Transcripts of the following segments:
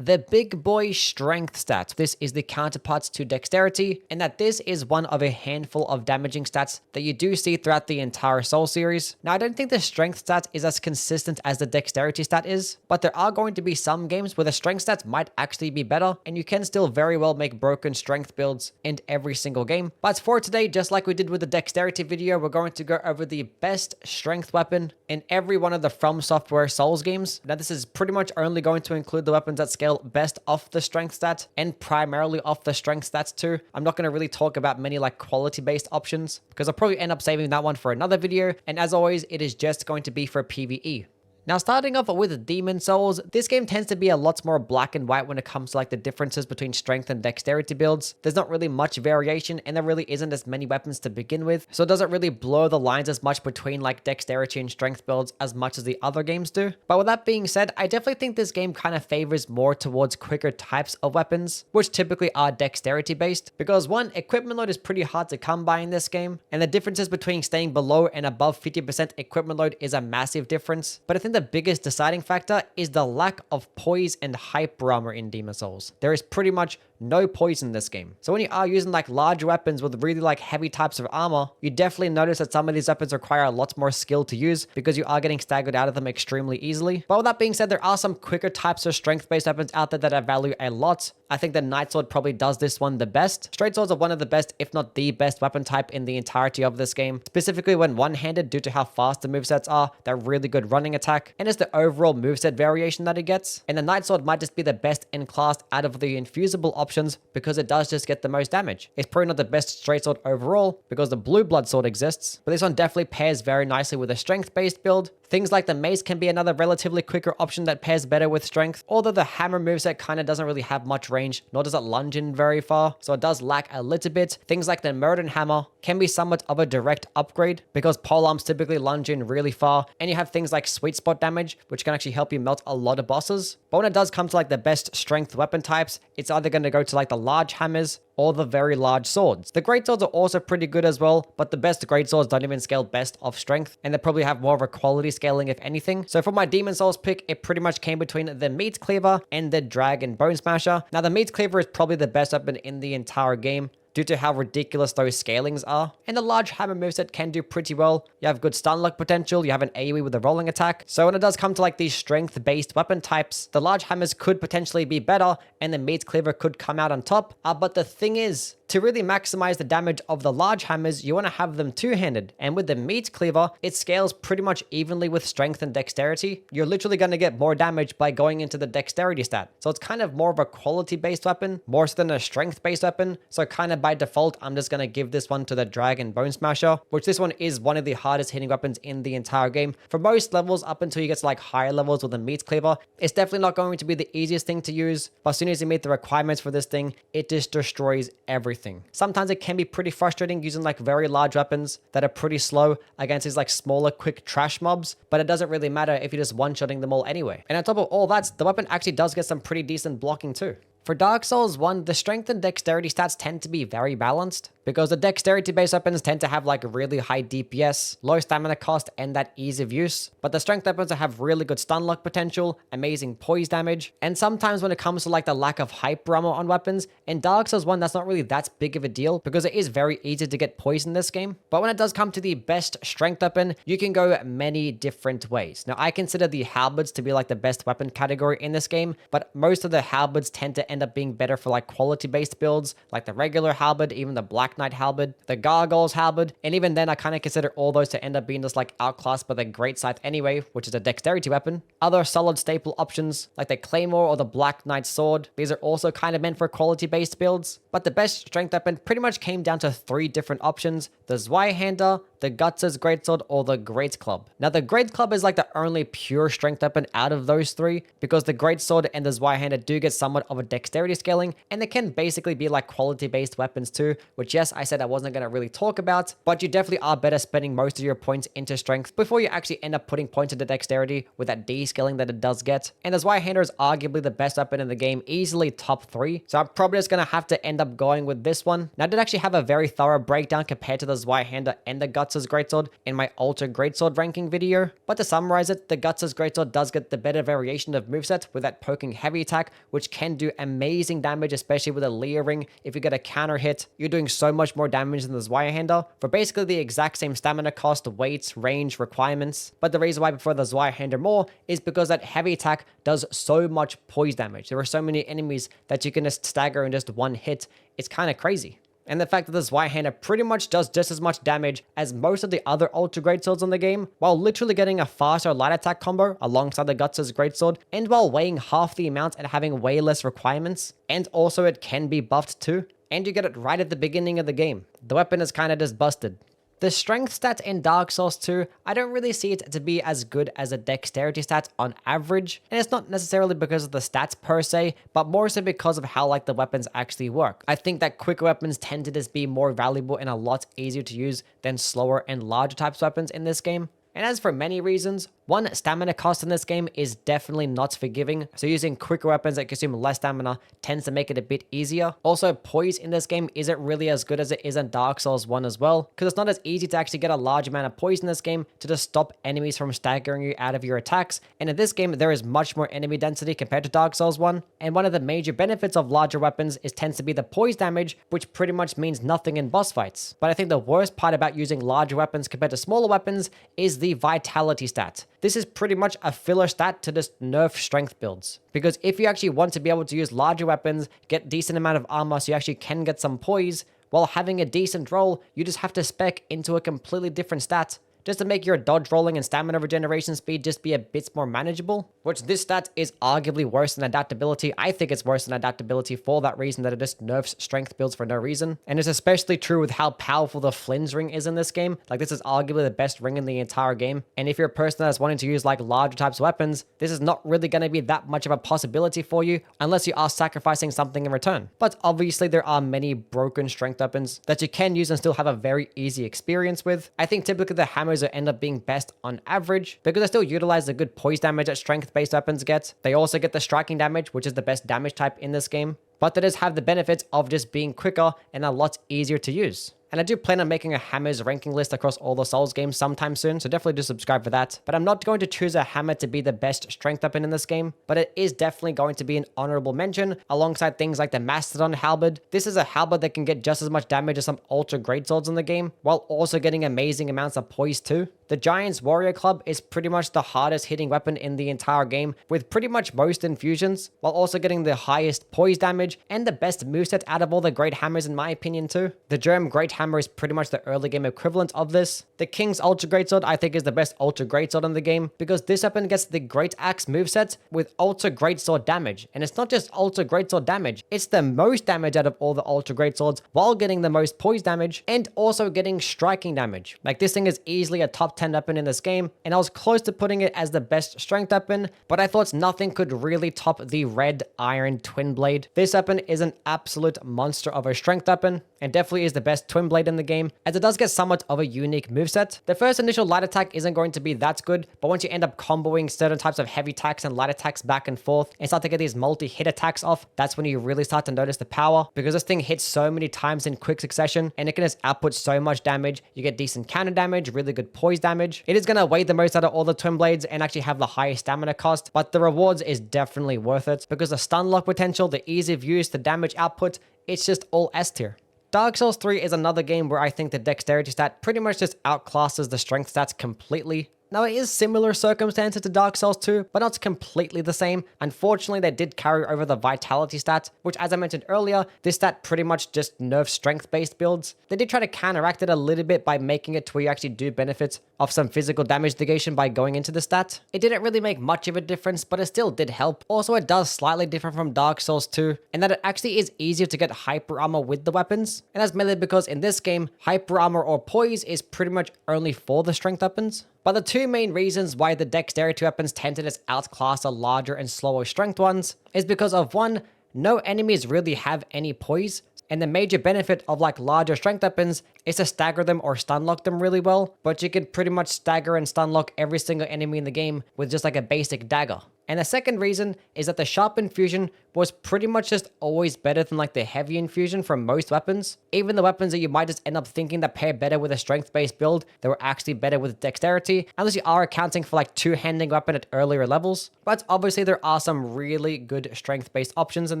the big boy strength stat. This is the counterparts to dexterity, and that this is one of a handful of damaging stats that you do see throughout the entire Soul series. Now, I don't think the strength stat is as consistent as the dexterity stat is, but there are going to be some games where the strength stats might actually be better, and you can still very well make broken strength builds in every single game. But for today, just like we did with the dexterity video, we're going to go over the best strength weapon in every one of the From Software Souls games. Now, this is pretty much only going to include the weapons that scale best off the strength stat and primarily off the strength stats too. I'm not going to really talk about many like quality based options because I'll probably end up saving that one for another video. And as always, it is just going to be for PvE. Now, starting off with Demon Souls, this game tends to be a lot more black and white when it comes to like the differences between strength and dexterity builds. There's not really much variation and there really isn't as many weapons to begin with, so it doesn't really blur the lines as much between like dexterity and strength builds as much as the other games do. But with that being said, I definitely think this game kind of favors more towards quicker types of weapons, which typically are dexterity based, because one, equipment load is pretty hard to come by in this game, and the differences between staying below and above 50% equipment load is a massive difference. But I think the biggest deciding factor is the lack of poise and hyper armor in Demon Souls. There is pretty much no poise in this game. So when you are using like large weapons with really like heavy types of armor, you definitely notice that some of these weapons require a lot more skill to use because you are getting staggered out of them extremely easily. But with that being said, there are some quicker types of strength-based weapons out there that I value a lot. I think the Night Sword probably does this one the best. Straight swords are one of the best, if not the best weapon type in the entirety of this game, specifically when one-handed due to how fast the movesets are, that really good running attack, and it's the overall moveset variation that it gets. And the Night Sword might just be the best in class out of the infusible options because it does just get the most damage. It's probably not the best straight sword overall because the Blue Blood Sword exists, but this one definitely pairs very nicely with a strength-based build. Things like the mace can be another relatively quicker option that pairs better with strength, although the hammer moveset kind of doesn't really have much range, nor does it lunge in very far, so it does lack a little bit. Things like the Murden Hammer can be somewhat of a direct upgrade because polearms typically lunge in really far, and you have things like sweet spot damage, which can actually help you melt a lot of bosses. But when it does come to like the best strength weapon types, it's either going to go to like the large hammers or the very large swords. The great swords are also pretty good as well, but the best great swords don't even scale best off strength, and they probably have more of a quality scaling if anything. So for my Demon Souls pick, it pretty much came between the Meat Cleaver and the Dragon Bone Smasher. Now the Meat Cleaver is probably the best weapon in the entire game due to how ridiculous those scalings are. And the large hammer moveset can do pretty well. You have good stun lock potential, you have an AoE with a rolling attack. So when it does come to like these strength-based weapon types, the large hammers could potentially be better and the Meat Cleaver could come out on top. But the thing is, to really maximize the damage of the large hammers, you want to have them two-handed. And with the Meat Cleaver, it scales pretty much evenly with strength and dexterity. You're literally going to get more damage by going into the dexterity stat. So it's kind of more of a quality-based weapon, more so than a strength-based weapon. So kind of by default, I'm just going to give this one to the Dragon Bone Smasher, which this one is one of the hardest hitting weapons in the entire game. For most levels, up until you get to like higher levels with the Meat Cleaver, it's definitely not going to be the easiest thing to use. But as soon as you meet the requirements for this thing, it just destroys everything. Sometimes it can be pretty frustrating using like very large weapons that are pretty slow against these like smaller quick trash mobs, but it doesn't really matter if you're just one-shotting them all anyway. And on top of all that, the weapon actually does get some pretty decent blocking too. For Dark Souls 1, the strength and dexterity stats tend to be very balanced because the dexterity-based weapons tend to have like really high DPS, low stamina cost, and that ease of use. But the strength weapons have really good stun lock potential, amazing poise damage, and sometimes when it comes to like the lack of hyper armor on weapons, in Dark Souls 1, that's not really that big of a deal because it is very easy to get poise in this game. But when it does come to the best strength weapon, you can go many different ways. Now, I consider the halberds to be like the best weapon category in this game, but most of the halberds tend to end up being better for like quality-based builds, like the regular halberd, even the Black Knight halberd, the Gargoyle's halberd, and even then I kind of consider all those to end up being just like outclassed by the Great Scythe anyway, which is a dexterity weapon. Other solid staple options, like the Claymore or the Black Knight sword, these are also kind of meant for quality-based builds, but the best strength weapon pretty much came down to 3 different options: the Zweihander, the Guts' Greatsword, or the Great Club. Now, the Great Club is like the only pure strength weapon out of those 3, because the Greatsword and the Zweihander do get somewhat of a dexterity scaling, and they can basically be like quality-based weapons too, which yes, I said I wasn't going to really talk about, but you definitely are better spending most of your points into strength before you actually end up putting points into dexterity with that D-scaling that it does get. And the Zweihander is arguably the best weapon in the game, easily top 3, so I'm probably just going to have to end up going with this one. Now, I did actually have a very thorough breakdown compared to the Zweihander and the Guts Guts' Greatsword in my Ultra Greatsword ranking video. But to summarize it, the Guts' Greatsword does get the better variation of moveset with that poking heavy attack, which can do amazing damage, especially with a Leer ring. If you get a counter hit, you're doing so much more damage than the Zweihander for basically the exact same stamina cost, weights, range, requirements. But the reason why I prefer the Zweihander more is because that heavy attack does so much poise damage. There are so many enemies that you can just stagger in just one hit. It's kind of crazy. And the fact that the Zweihander pretty much does just as much damage as most of the other Ultra Greatswords in the game, while literally getting a faster light attack combo alongside the Guts' Greatsword, and while weighing half the amount and having way less requirements, and also it can be buffed too, and you get it right at the beginning of the game. The weapon is kinda just busted. The strength stat in Dark Souls 2, I don't really see it to be as good as a dexterity stat on average, and it's not necessarily because of the stats per se, but more so because of how the weapons actually work. I think that quicker weapons tend to just be more valuable and a lot easier to use than slower and larger types weapons in this game. And as for many reasons, one, stamina cost in this game is definitely not forgiving, so using quicker weapons that consume less stamina tends to make it a bit easier. Also, poise in this game isn't really as good as it is in Dark Souls 1 as well, because it's not as easy to actually get a large amount of poise in this game to just stop enemies from staggering you out of your attacks, and in this game there is much more enemy density compared to Dark Souls 1, and one of the major benefits of larger weapons tends to be the poise damage, which pretty much means nothing in boss fights. But I think the worst part about using larger weapons compared to smaller weapons is the vitality stat. This is pretty much a filler stat to just nerf strength builds. Because if you actually want to be able to use larger weapons, get decent amount of armor so you actually can get some poise, while having a decent roll, you just have to spec into a completely different stat just to make your dodge rolling and stamina regeneration speed just be a bit more manageable, which this stat is arguably worse than adaptability. I think it's worse than adaptability for that reason, that it just nerfs strength builds for no reason. And it's especially true with how powerful the Flynn's ring is in this game. This is arguably the best ring in the entire game. And if you're a person that's wanting to use larger types of weapons, this is not really going to be that much of a possibility for you unless you are sacrificing something in return. But obviously there are many broken strength weapons that you can use and still have a very easy experience with. I think typically the hammers will end up being best on average because they still utilize the good poise damage that strength-based weapons get. They also get the striking damage, which is the best damage type in this game, but they just have the benefits of just being quicker and a lot easier to use. And I do plan on making a hammers ranking list across all the Souls games sometime soon, so definitely do subscribe for that. But I'm not going to choose a hammer to be the best strength weapon in this game, but it is definitely going to be an honorable mention alongside things like the Mastodon Halberd. This is a halberd that can get just as much damage as some Ultra Greatswords in the game, while also getting amazing amounts of poise too. The Giant's Warrior Club is pretty much the hardest hitting weapon in the entire game, with pretty much most infusions, while also getting the highest poise damage and the best moveset out of all the great hammers in my opinion too. The Germ Great Hammer is pretty much the early game equivalent of this. The King's Ultra Greatsword I think is the best Ultra Greatsword in the game because this weapon gets the Great Axe moveset with Ultra Greatsword damage. And it's not just Ultra Greatsword damage, it's the most damage out of all the Ultra Greatswords while getting the most poise damage and also getting striking damage. This thing is easily a top 10 weapon in this game, and I was close to putting it as the best strength weapon, but I thought nothing could really top the Red Iron Twin Blade. This weapon is an absolute monster of a strength weapon, and definitely is the best Twin Blade in the game, as it does get somewhat of a unique moveset. The first initial light attack isn't going to be that good, but once you end up comboing certain types of heavy attacks and light attacks back and forth, and start to get these multi-hit attacks off, that's when you really start to notice the power, because this thing hits so many times in quick succession, and it can just output so much damage. You get decent counter damage, really good poise damage. It is going to weigh the most out of all the Twin Blades and actually have the highest stamina cost, but the rewards is definitely worth it, because the stun lock potential, the ease of use, the damage output, it's just all S tier. Dark Souls 3 is another game where I think the dexterity stat pretty much just outclasses the strength stats completely. Now, it is similar circumstances to Dark Souls 2, but not completely the same. Unfortunately, they did carry over the vitality stat, which, as I mentioned earlier, this stat pretty much just nerfs strength-based builds. They did try to counteract it a little bit by making it to where you actually do benefit of some physical damage negation by going into the stat. It didn't really make much of a difference, but it still did help. Also, it does slightly differ from Dark Souls 2, in that it actually is easier to get hyper armor with the weapons, and that's mainly because in this game, hyper armor or poise is pretty much only for the strength weapons. But the two main reasons why the dexterity weapons tend to just outclass the larger and slower strength ones is because of one, no enemies really have any poise, and the major benefit of larger strength weapons is to stagger them or stun lock them really well, but you can pretty much stagger and stun lock every single enemy in the game with just a basic dagger. And the second reason is that the sharp infusion was pretty much just always better than like the heavy infusion from most weapons. Even the weapons that you might just end up thinking that pair better with a strength-based build, they were actually better with dexterity, unless you are accounting for like two-handing weapon at earlier levels. But obviously there are some really good strength-based options in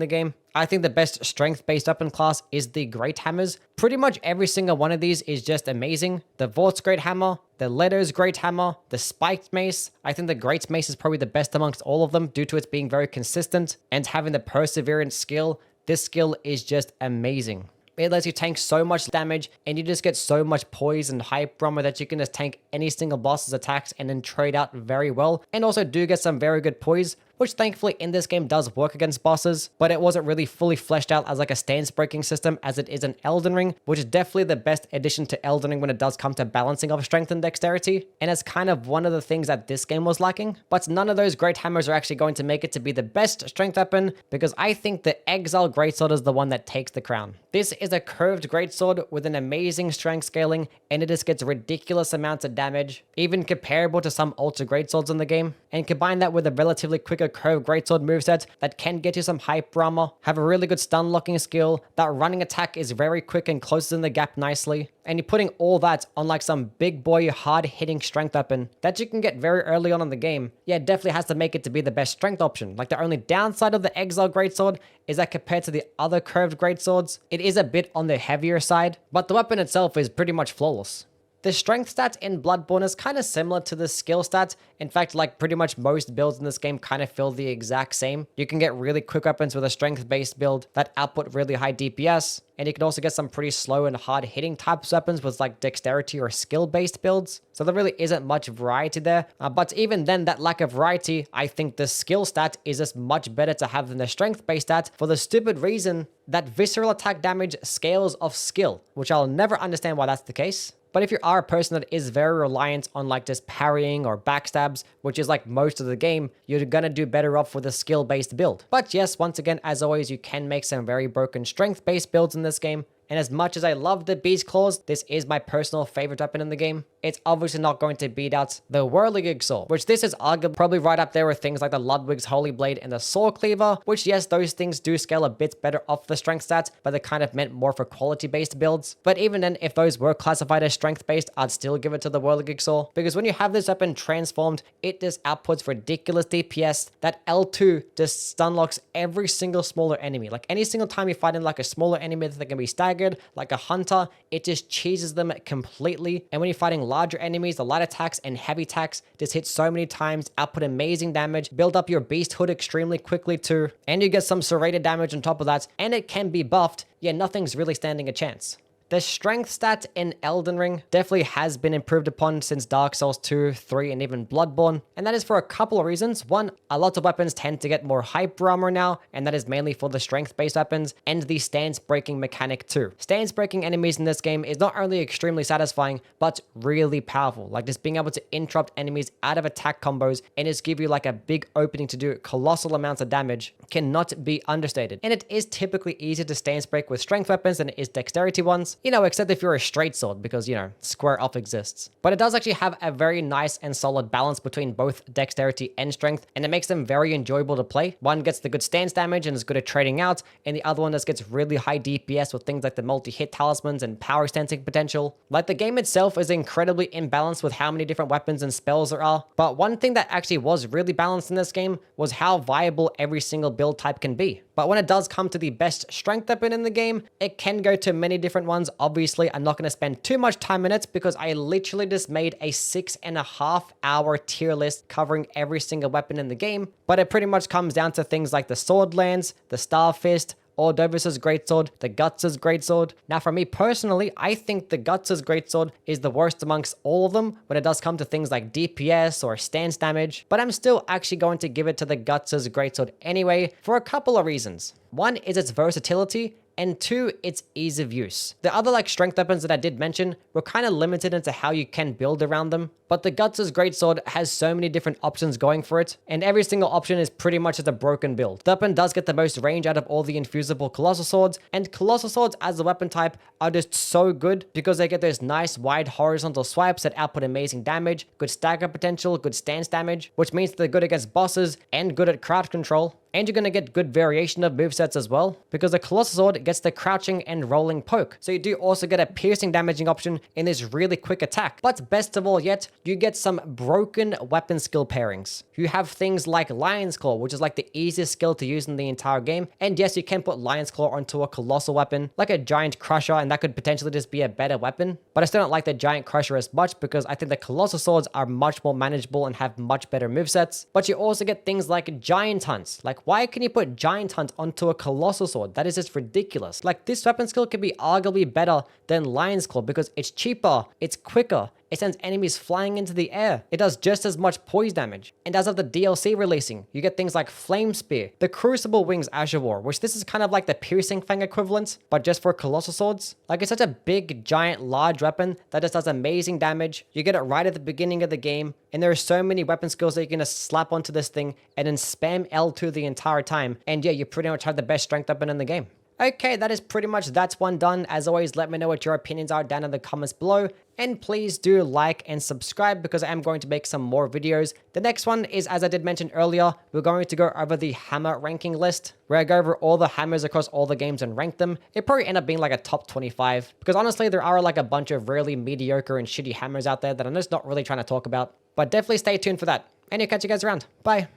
the game. I think the best strength-based weapon class is the Great Hammers. Pretty much every single one of these is just amazing. The Vort's Great Hammer, the Leto's Great Hammer, the Spiked Mace. I think the Great Mace is probably the best amongst all of them due to its being very consistent and having the Perseverance skill. This skill is just amazing. It lets you tank so much damage and you just get so much poise and hype armor that you can just tank any single boss's attacks and then trade out very well. And also do get some very good poise, which thankfully in this game does work against bosses, but it wasn't really fully fleshed out as like a stance breaking system as it is in Elden Ring, which is definitely the best addition to Elden Ring when it does come to balancing of strength and dexterity. And it's kind of one of the things that this game was lacking, but none of those great hammers are actually going to make it to be the best strength weapon because I think the Exile Greatsword is the one that takes the crown. This is a curved greatsword with an amazing strength scaling and it just gets ridiculous amounts of damage, even comparable to some ultra greatswords in the game. And combine that with a relatively quicker curved greatsword moveset that can get you some hype armor, have a really good stun locking skill, that running attack is very quick and closes in the gap nicely, and you're putting all that on like some big boy hard hitting strength weapon that you can get very early on in the game. Yeah, it definitely has to make it to be the best strength option. Like the only downside of the Exile Greatsword is that compared to the other curved greatswords, it is a bit on the heavier side, but the weapon itself is pretty much flawless. The strength stat in Bloodborne is kind of similar to the skill stat. In fact, like pretty much most builds in this game kind of feel the exact same. You can get really quick weapons with a strength-based build that output really high DPS, and you can also get some pretty slow and hard-hitting types weapons with like dexterity or skill-based builds. So there really isn't much variety there. But even then, that lack of variety, I think the skill stat is just much better to have than the strength-based stat for the stupid reason that visceral attack damage scales off skill, which I'll never understand why that's the case. But if you are a person that is very reliant on like just parrying or backstabs, which is like most of the game, you're gonna do better off with a skill-based build. But yes, once again, as always, you can make some very broken strength-based builds in this game. And as much as I love the Beast Claws, this is my personal favorite weapon in the game. It's obviously not going to beat out the Whirligig Sword, which this is arguably probably right up there with things like the Ludwig's Holy Blade and the Sword Cleaver, which yes, those things do scale a bit better off the strength stats, but they're kind of meant more for quality-based builds. But even then, if those were classified as strength-based, I'd still give it to the Whirligig Sword, because when you have this weapon transformed, it just outputs ridiculous DPS. That L2 just stun locks every single smaller enemy. Like any single time you fight in like a smaller enemy that can be staggered, like a hunter, it just cheeses them completely. And when you're fighting larger enemies, the light attacks and heavy attacks just hit so many times, output amazing damage, build up your beast hood extremely quickly too, and you get some serrated damage on top of that, and it can be buffed. Yeah, nothing's really standing a chance. The strength stat in Elden Ring definitely has been improved upon since Dark Souls 2, 3, and even Bloodborne, and that is for a couple of reasons. One, a lot of weapons tend to get more hype armor now, and that is mainly for the strength-based weapons, and the stance-breaking mechanic too. Stance-breaking enemies in this game is not only extremely satisfying, but really powerful. Like just being able to interrupt enemies out of attack combos and just give you like a big opening to do colossal amounts of damage cannot be understated. And it is typically easier to stance break with strength weapons than it is dexterity ones. You know, except if you're a straight sword, because, you know, square up exists. But it does actually have a very nice and solid balance between both dexterity and strength, and it makes them very enjoyable to play. One gets the good stance damage and is good at trading out, and the other one just gets really high DPS with things like the multi-hit talismans and power extending potential. Like, the game itself is incredibly imbalanced with how many different weapons and spells there are, but one thing that actually was really balanced in this game was how viable every single build type can be. But when it does come to the best strength weapon in the game, it can go to many different ones. Obviously, I'm not going to spend too much time in it because I literally just made a 6.5 hour tier list covering every single weapon in the game. But it pretty much comes down to things like the Sword Lance, the Star Fist, Ordovus' Greatsword, the Guts' Greatsword. Now, for me personally, I think the Guts' Greatsword is the worst amongst all of them when it does come to things like DPS or stance damage, but I'm still actually going to give it to the Guts' Greatsword anyway for a couple of reasons. One is its versatility, and 2, it's ease of use. The other like strength weapons that I did mention were kind of limited into how you can build around them, but the Guts' Greatsword has so many different options going for it, and every single option is pretty much just a broken build. The weapon does get the most range out of all the infusible Colossal Swords, and Colossal Swords as a weapon type are just so good because they get those nice wide horizontal swipes that output amazing damage, good stagger potential, good stance damage, which means they're good against bosses and good at crowd control. And you're going to get good variation of movesets as well, because the Colossal Sword gets the crouching and rolling poke. So you do also get a piercing damaging option in this really quick attack. But best of all yet, you get some broken weapon skill pairings. You have things like Lion's Claw, which is like the easiest skill to use in the entire game. And yes, you can put Lion's Claw onto a colossal weapon, like a Giant Crusher, and that could potentially just be a better weapon. But I still don't like the Giant Crusher as much because I think the Colossal Swords are much more manageable and have much better movesets. But you also get things like Giant Hunts. Like, why can you put Giant Hunt onto a Colossal Sword? That is just ridiculous. Like, this weapon skill could be arguably better than Lion's Claw because it's cheaper, it's quicker, it sends enemies flying into the air. It does just as much poise damage. And as of the DLC releasing, you get things like Flame Spear, the Crucible Wings Azure War, which this is kind of like the Piercing Fang equivalent, but just for Colossal Swords. Like, it's such a big, giant, large weapon that just does amazing damage. You get it right at the beginning of the game, and there are so many weapon skills that you can just slap onto this thing and then spam L2 the entire time. And yeah, you pretty much have the best strength weapon in the game. Okay, that is pretty much that one done. As always, let me know what your opinions are down in the comments below. And please do like and subscribe because I am going to make some more videos. The next one is, as I did mention earlier, we're going to go over the hammer ranking list, where I go over all the hammers across all the games and rank them. It probably end up being like a top 25, because honestly, there are like a bunch of really mediocre and shitty hammers out there that I'm just not really trying to talk about. But definitely stay tuned for that. And I'll catch you guys around. Bye.